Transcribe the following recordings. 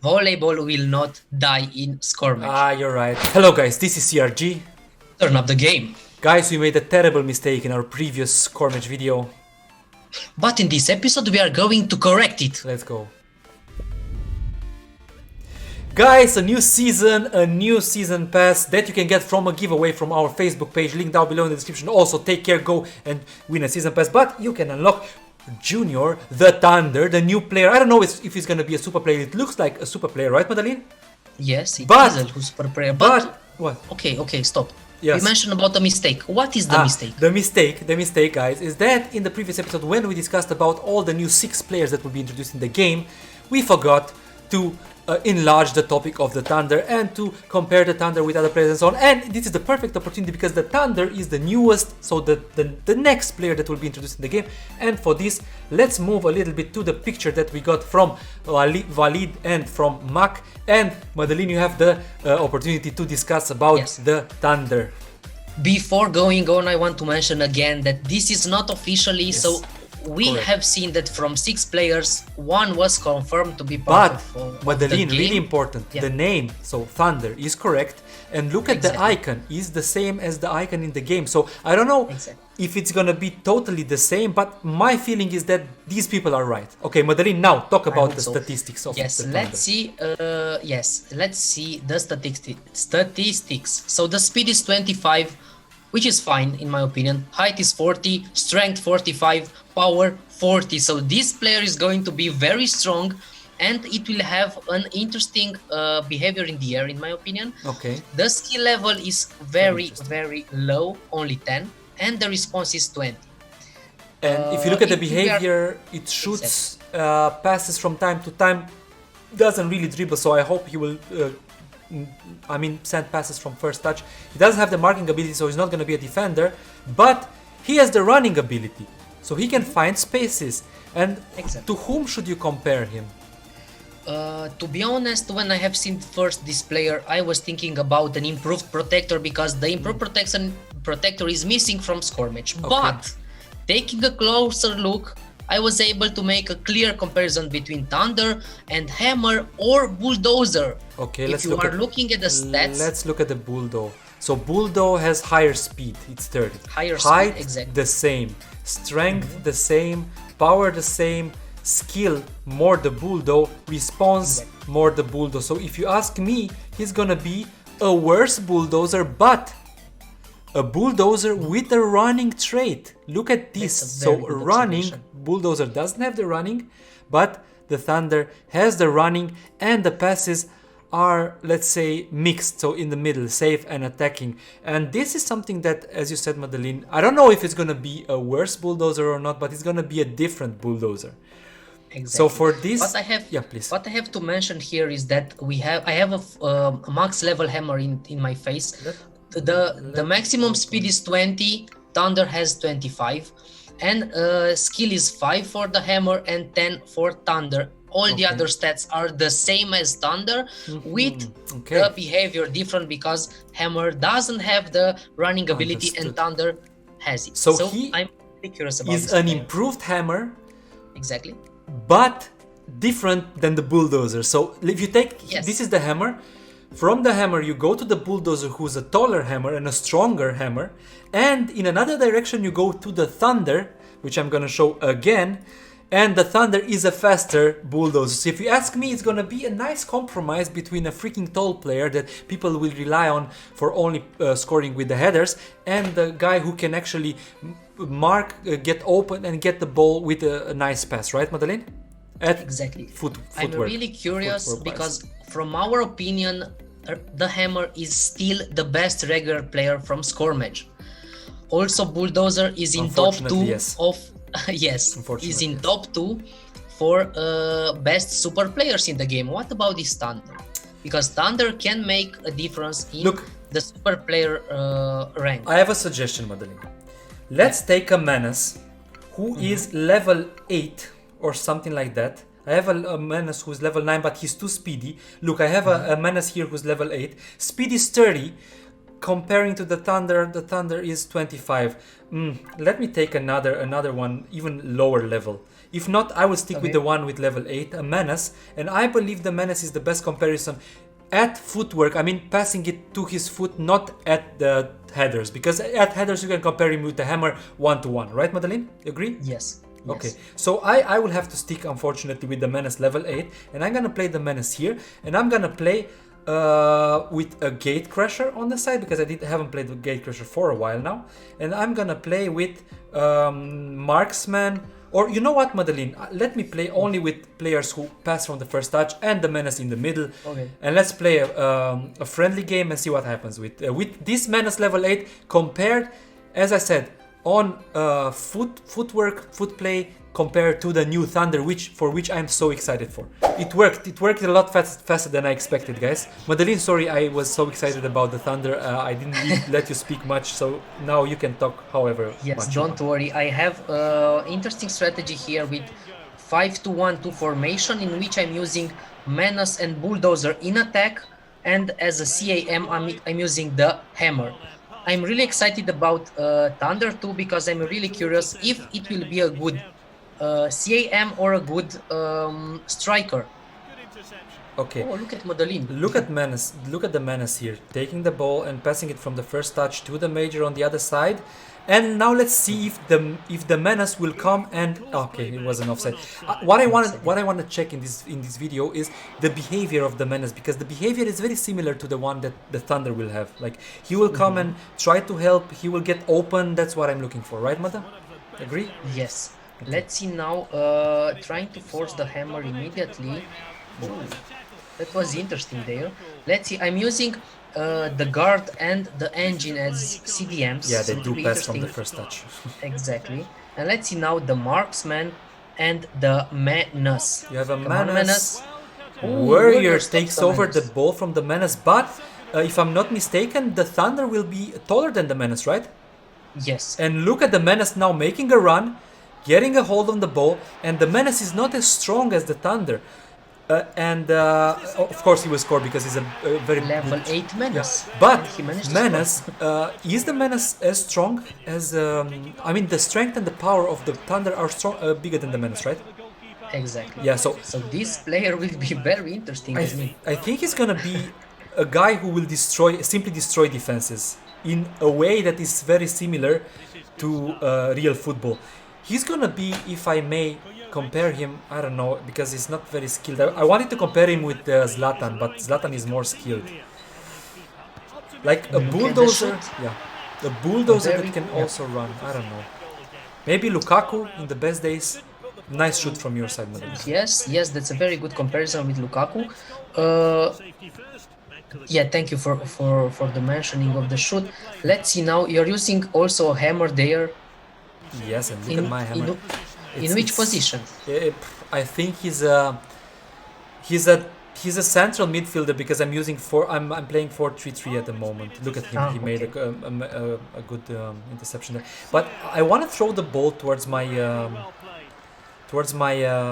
volleyball will not die in scrimmage. Ah, you're right. Hello guys, this is CRG. Turn up the game. Guys, we made a terrible mistake in our previous scrimmage video. But in this episode we are going to correct it. Let's go. Guys, a new season pass that you can get from a giveaway from our Facebook page, link down below in the description. Also, take care, go and win a season pass, but you can unlock Junior, the Thunder, the new player. I don't know if he's gonna be a super player. It looks like a super player, right, Madeline? Yes, it But- is a super player, But what? Okay, stop. Yes. We mentioned about a mistake. What is the mistake? The mistake, guys, is that in the previous episode when we discussed about all the new 6 players that will be introduced in the game, we forgot to enlarge the topic of the Thunder and to compare the Thunder with other players and so on. And this is the perfect opportunity because the Thunder is the newest, so the next player that will be introduced in the game. And for this, let's move a little bit to the picture that we got from Walid and from Mac. And Madeline, you have the opportunity to discuss about the Thunder. Before going on, I want to mention again that this is not officially, so we have seen that from 6 players, 1 was confirmed to be part of Madeline, the game. really important, the name, so Thunder, is correct, and look at the icon, is the same as the icon in the game. So I don't know if it's gonna be totally the same, but my feeling is that these people are right. Okay, Madeline, now talk about the statistics of the Thunder. Let's see. Let's see the statistics. So the speed is 25, which is fine in my opinion. Height is 40, strength 45, power 40. So this player is going to be very strong, and it will have an interesting behavior in the air, in my opinion. Okay. The skill level is very low, only 10, and the response is 20. And if you look at the behavior, it shoots passes from time to time, doesn't really dribble, so I hope he will send passes from first touch. He doesn't have the marking ability, so he's not going to be a defender, but he has the running ability, so he can find spaces. And to whom should you compare him? To be honest, when I have seen first this player, I was thinking about an improved protector, because the improved protector is missing from scrimmage. But taking a closer look, I was able to make a clear comparison between Thunder and Hammer or Bulldozer. Okay, if you are looking at the stats, let's look at the Bulldozer. So Bulldozer has higher speed, it's 30. Higher height, speed, exactly. The same. Strength, the same. Power, the same. Skill, more the Bulldozer. Response, more the Bulldozer. So if you ask me, he's gonna be a worse Bulldozer, but a Bulldozer with a running trait. Look at this. So running, Bulldozer doesn't have the running, but the Thunder has the running, and the passes are, let's say, mixed, so in the middle, safe and attacking. And this is something that, as you said, Madeline, I don't know if it's gonna be a worse Bulldozer or not, but it's gonna be a different Bulldozer. So for this, what I have to mention here is that I have a max level Hammer in my face. The maximum speed is 20, Thunder has 25, and skill is 5 for the Hammer and 10 for Thunder. All the other stats are the same as Thunder, with the behavior different, because Hammer doesn't have the running ability and Thunder has it. So I'm really curious about is an improved Hammer, but different than the Bulldozer. So if you take, this is the Hammer. From the Hammer you go to the Bulldozer, who's a taller Hammer and a stronger Hammer, and in another direction you go to the Thunder, which I'm gonna show again, and the Thunder is a faster Bulldozer. So if you ask me, it's gonna be a nice compromise between a freaking tall player that people will rely on for only scoring with the headers, and the guy who can actually mark, get open and get the ball with a nice pass, right, Madeline? Footwork. I'm really curious because from our opinion, the Hammer is still the best regular player from scrimmage. Also, Bulldozer is in top 2 of is in top 2 for best super players in the game. What about this Thunder? Because Thunder can make a difference in the super player rank. I have a suggestion, Madeline. Let's take a Menace who is level 8 or something like that. I have a Menace who's level 9, but he's too speedy. Look, I have a Menace here who's level 8. Speed is 30. comparing to the Thunder is 25. Let me take another one, even lower level. If not, I will stick with the one with level 8, a Menace, and I believe the Menace is the best comparison at footwork. I mean, passing it to his foot, not at the headers, because at headers you can compare him with the hammer 1-to-1, right, Madeline? Agree? Yes. Okay, so I will have to stick, unfortunately, with the Menace level 8, and I'm gonna play the Menace here, and I'm gonna play with a Gatecrasher on the side, because I haven't played with Gatecrasher for a while now, and I'm gonna play with Marksman, or you know what, Madeline, let me play only with players who pass from the first touch and the Menace in the middle, and let's play a friendly game and see what happens with this Menace level 8 compared, as I said, on footwork, foot play, compared to the new Thunder, for which I'm so excited for. It worked a lot faster than I expected, guys. Madeline, sorry, I was so excited about the Thunder, I didn't really let you speak much, so now you can talk however Yes, much don't worry, I have interesting strategy here with 5-2-1-2 formation, in which I'm using Menace and Bulldozer in attack, and as a CAM I'm using the Hammer. I'm really excited about Thunder 2 because I'm really curious if it will be a good CAM or a good striker. Okay. Oh, look at Madeline. Look at Menace. Look at the Menace here, taking the ball and passing it from the first touch to the Major on the other side. And now let's see if the Menace will come and okay, it was an offside. What I want to check in this video is the behavior of the Menace, because the behavior is very similar to the one that the Thunder will have. Like, he will come and try to help. He will get open. That's what I'm looking for, right, Mada? Agree? Yes. Okay. Let's see now. Trying to force the hammer immediately. Ooh, that was interesting there. Let's see. I'm using the guard and the engine as CDMs. Yeah, they do pass from the first touch. Exactly. And let's see now the Marksman and the Menace. You have a Menace. Ooh, Warrior takes over the ball from the Menace, but if I'm not mistaken, the Thunder will be taller than the Menace, right? Yes. And look at the Menace now making a run, getting a hold on the ball, and the Menace is not as strong as the Thunder. Of course he will score because he's a very level 8 Menace. Yeah. But Menace, is the Menace as strong as I mean, the strength and the power of the Thunder are strong, bigger than the Menace, right? Exactly. Yeah. So this player will be very interesting. I think he's gonna be a guy who will simply destroy defenses in a way that is very similar to real football. He's gonna be, if I may compare him, I don't know, because he's not very skilled. I wanted to compare him with Zlatan, but Zlatan is more skilled. Like a bulldozer, a bulldozer that can also run. I don't know. Maybe Lukaku in the best days. Nice shoot from your side, Madam. Yes, that's a very good comparison with Lukaku. Yeah, thank you for the mentioning of the shoot. Let's see now. You're using also a hammer there. Yes, and look at my hammer. In which position? I think he's a central midfielder because I'm using I'm playing 4-3-3 at the moment. Look at him; he made a good interception there. But I want to throw the ball towards my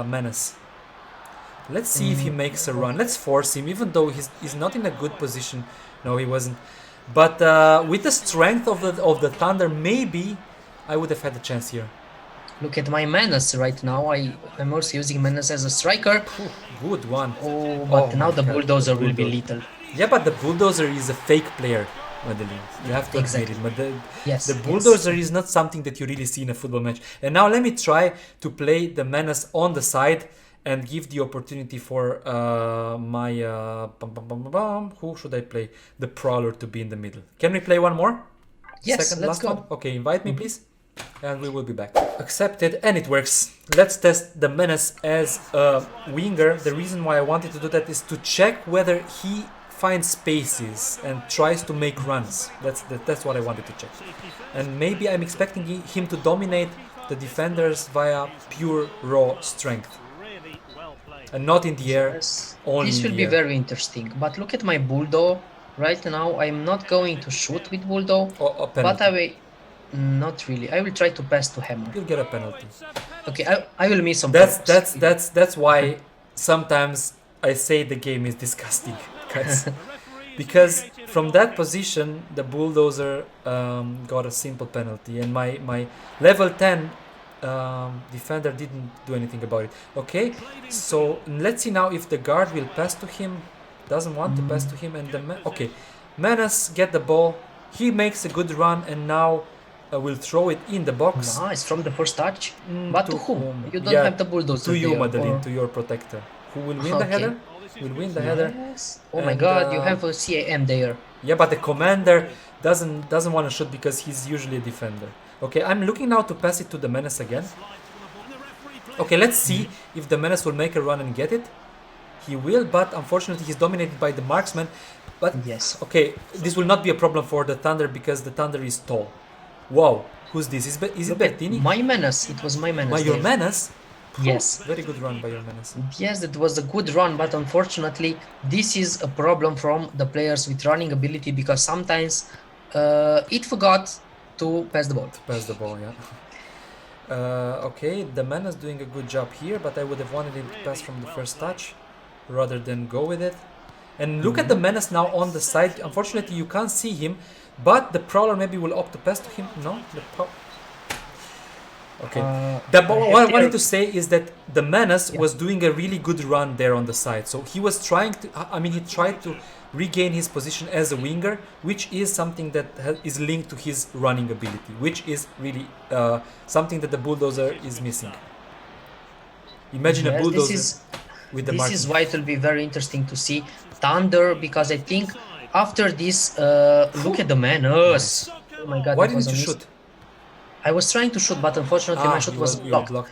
Menace. Let's see if he makes a run. Let's force him, even though he's not in a good position. No, he wasn't. But with the strength of the Thunder, maybe I would have had a chance here. Look at my Menace right now. I'm also using Menace as a striker. Ooh, good one. Oh, but now the Bulldozer will be lethal. Yeah, but the Bulldozer is a fake player, Madeline. You have to admit it. But the Bulldozer is not something that you really see in a football match. And now let me try to play the Menace on the side and give the opportunity for my... who should I play? The Prowler to be in the middle. Can we play one more? Yes, let's go. One? Okay, invite me, please. And we will be back. Accepted, and it works. Let's test the Menace as a winger. The reason why I wanted to do that is to check whether he finds spaces and tries to make runs. That's what I wanted to check. And maybe I'm expecting him to dominate the defenders via pure raw strength. And not in the air, only this will be very interesting. But look at my Bulldog. Right now, I'm not going to shoot with Bulldog. But I will... Not really. I will try to pass to Hammer. You'll get a penalty. Okay, I will miss some. That's why sometimes I say the game is disgusting, guys. because from that position the bulldozer got a simple penalty, and my level 10 defender didn't do anything about it. Okay, so let's see now if the guard will pass to him. Doesn't want to pass to him, and okay, Menace get the ball. He makes a good run, and now will throw it in the box. Nice from the first touch. But to whom? You don't Yeah, have the bulldozer. to you, there, Madeline, or- to your protector. Who will win the Okay. header? Will win the header. Yes. Oh my And, god, you have a CAM there. Yeah, but the commander doesn't want to shoot because he's usually a defender. Okay, I'm looking now to pass it to the Menace again. Okay, let's see if the Menace will make a run and get it. He will, but unfortunately he's dominated by the marksman. But Yes. okay, this will not be a problem for the Thunder because the Thunder is tall. Wow, who's this? Is it Look at Bertini? my Menace. It was my Menace. By your there. Menace? Yes. Very good run by your Menace. Yes, that was a good run, but unfortunately, this is a problem from the players with running ability because sometimes it forgot to pass the ball. Pass the ball, yeah. Okay, the Menace doing a good job here, but I would have wanted him to pass from the first touch rather than go with it. And look at the Menace now on the side. Unfortunately, you can't see him, but the Prowler maybe will opt to pass to him. No? Okay. What I wanted to say is that the Menace was doing a really good run there on the side. So he was trying to, he tried to regain his position as a winger, which is something that is linked to his running ability, which is really something that the Bulldozer is missing. Imagine a Bulldozer with the This marking. is why it will be very interesting to see Thunder, because I think after this, look at the Menace. Oh my god, Why that was didn't you a miss. shoot? I was trying to shoot, but unfortunately my shot you was were blocked.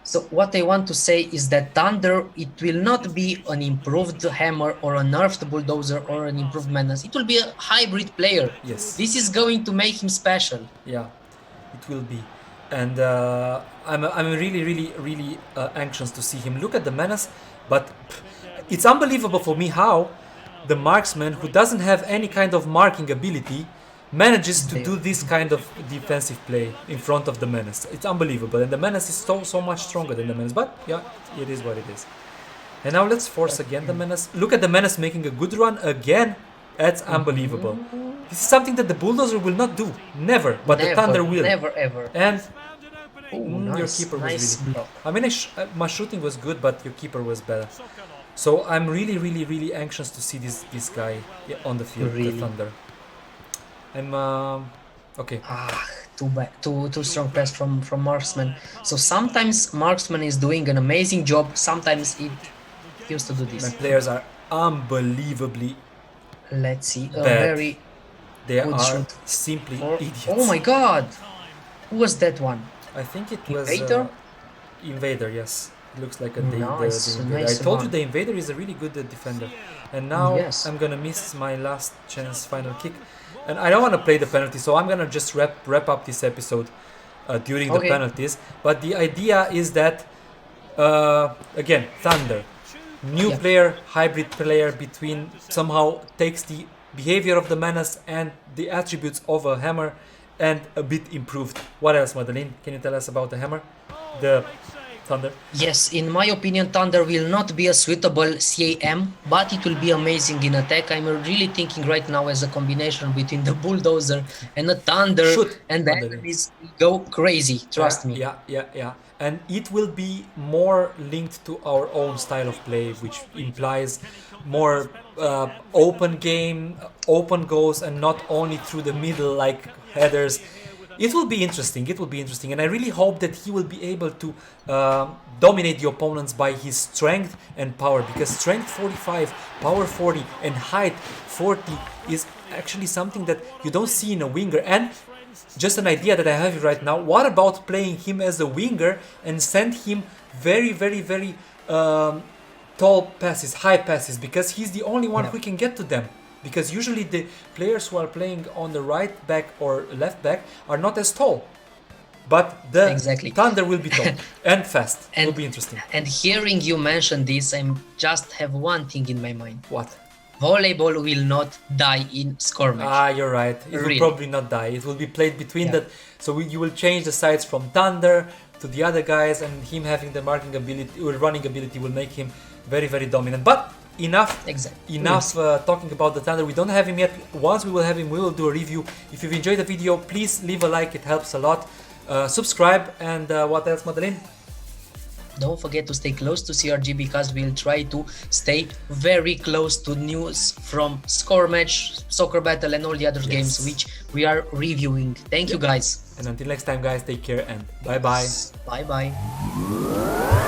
So what I want to say is that Thunder, it will not be an improved Hammer or a nerfed Bulldozer or an improved Menace. It will be a hybrid player. Yes. This is going to make him special. Yeah, it will be. And I'm really anxious to see him. Look at the Menace, but it's unbelievable for me how the marksman, who doesn't have any kind of marking ability, manages to do this kind of defensive play in front of the Menace. It's unbelievable, and the Menace is so much stronger than the Menace, but yeah, it is what it is. And now let's force again the Menace. Look at the Menace making a good run again. That's unbelievable. This is something that the Bulldozer will not do, never, but the Thunder will. Never ever. And Ooh, your nice, keeper was nice really block. my shooting was good, but your keeper was better. So I'm really anxious to see this guy on the field, the Thunder. I'm okay. Too strong press from marksman. So sometimes marksman is doing an amazing job. Sometimes it used to do this. My players are unbelievably. Let's see. Bad. They good are shot. simply idiots. Oh my god! Who was that one? I think it was Invader? Invader, yes. It looks like the Nice, Invader. nice I told you one. the Invader is a really good defender. And now Yes. I'm gonna miss my last chance final kick. And I don't want to play the penalty, so I'm gonna just wrap up this episode during the penalties. But the idea is that again, Thunder, new player, hybrid player between, somehow takes the behavior of the Menace and the attributes of a Hammer and a bit improved. What else, Madeline? Can you tell us about the Hammer? The Thunder? Yes, in my opinion, Thunder will not be a suitable CAM, but it will be amazing in attack. I'm really thinking right now as a combination between the Bulldozer and the Thunder, and the enemies will go crazy, trust me. Yeah. And it will be more linked to our own style of play, which implies more open game, open goals, and not only through the middle like headers. It will be interesting, and I really hope that he will be able to dominate the opponents by his strength and power, because strength 45, power 40 and height 40 is actually something that you don't see in a winger. And just an idea that I have right now, what about playing him as a winger and send him very tall passes, high passes, because he's the only one who can get to them. Because usually the players who are playing on the right back or left back are not as tall. But the Thunder will be tall and fast. It will be interesting. And hearing you mention this, I just have one thing in my mind. What? Volleyball will not die in score match. You're right. It will probably not die. It will be played between that. So you will change the sides from Thunder to the other guys, and him having the marking ability or running ability will make him very dominant. But enough. Exactly. Enough talking about the Thunder. We don't have him yet. Once we will have him, we will do a review. If you've enjoyed the video, please leave a like. It helps a lot. Subscribe, and what else, Madeleine? Don't forget to stay close to CRG, because we'll try to stay very close to news from Score Match, Soccer Battle, and all the other games which we are reviewing. Thank you, guys. And until next time, guys, take care and bye-bye. Bye-bye.